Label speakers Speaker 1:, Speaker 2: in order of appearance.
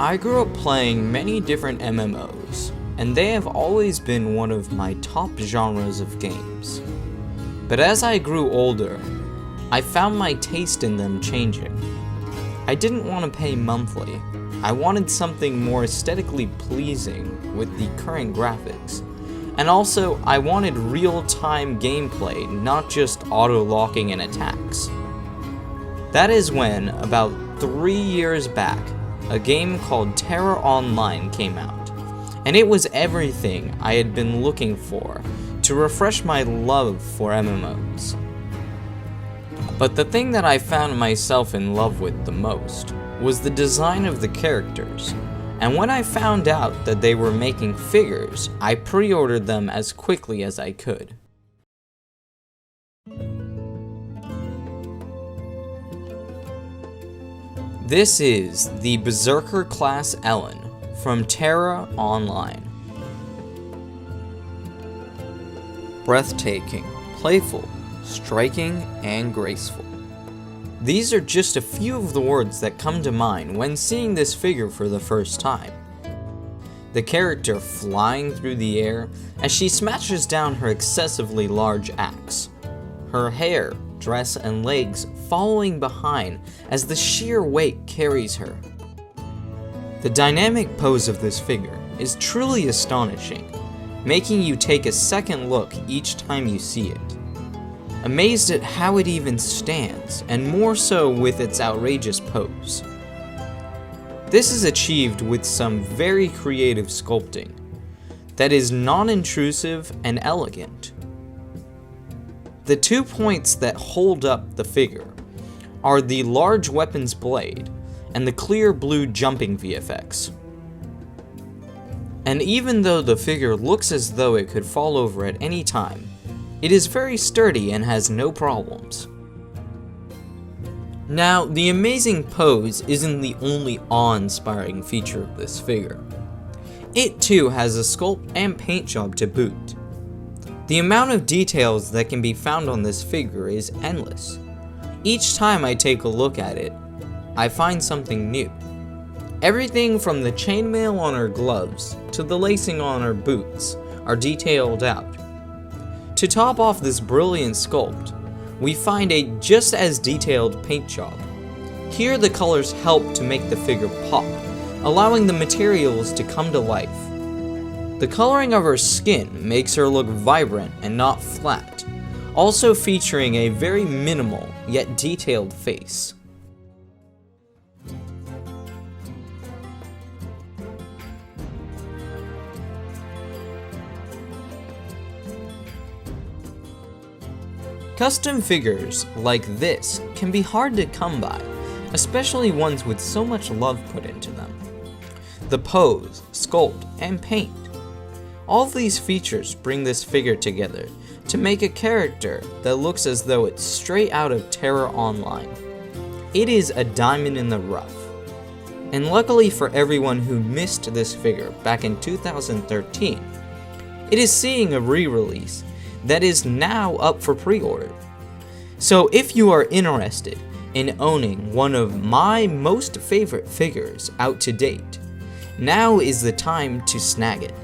Speaker 1: I grew up playing many different MMOs, and they have always been one of my top genres of games. But as I grew older, I found my taste in them changing. I didn't want to pay monthly. I wanted something more aesthetically pleasing with the current graphics. And also, I wanted real-time gameplay, not just auto-locking and attacks. That is when, about 3 years back, a game called TERA Online came out, and it was everything I had been looking for to refresh my love for MMOs. But the thing that I found myself in love with the most was the design of the characters, and when I found out that they were making figures, I pre-ordered them as quickly as I could. This is the Berserker class Elin from TERA Online. Breathtaking, playful, striking, and graceful. These are just a few of the words that come to mind when seeing this figure for the first time. The character flying through the air as she smashes down her excessively large axe. Her hair, dress, and legs following behind as the sheer weight carries her. The dynamic pose of this figure is truly astonishing, making you take a second look each time you see it. Amazed at how it even stands, and more so with its outrageous pose. This is achieved with some very creative sculpting that is non-intrusive and elegant. The 2 points that hold up the figure are the large weapon's blade and the clear blue jumping VFX. And even though the figure looks as though it could fall over at any time, it is very sturdy and has no problems. Now, the amazing pose isn't the only awe-inspiring feature of this figure. It too has a sculpt and paint job to boot. The amount of details that can be found on this figure is endless. Each time I take a look at it, I find something new. Everything from the chainmail on her gloves to the lacing on her boots are detailed out. To top off this brilliant sculpt, we find a just as detailed paint job. Here the colors help to make the figure pop, allowing the materials to come to life. The coloring of her skin makes her look vibrant and not flat, also featuring a very minimal yet detailed face. Custom figures like this can be hard to come by, especially ones with so much love put into them. The pose, sculpt, and paint. All of these features bring this figure together to make a character that looks as though it's straight out of TERA Online. It is a diamond in the rough. And luckily for everyone who missed this figure back in 2013, it is seeing a re-release that is now up for pre-order. So if you are interested in owning one of my most favorite figures out to date, now is the time to snag it.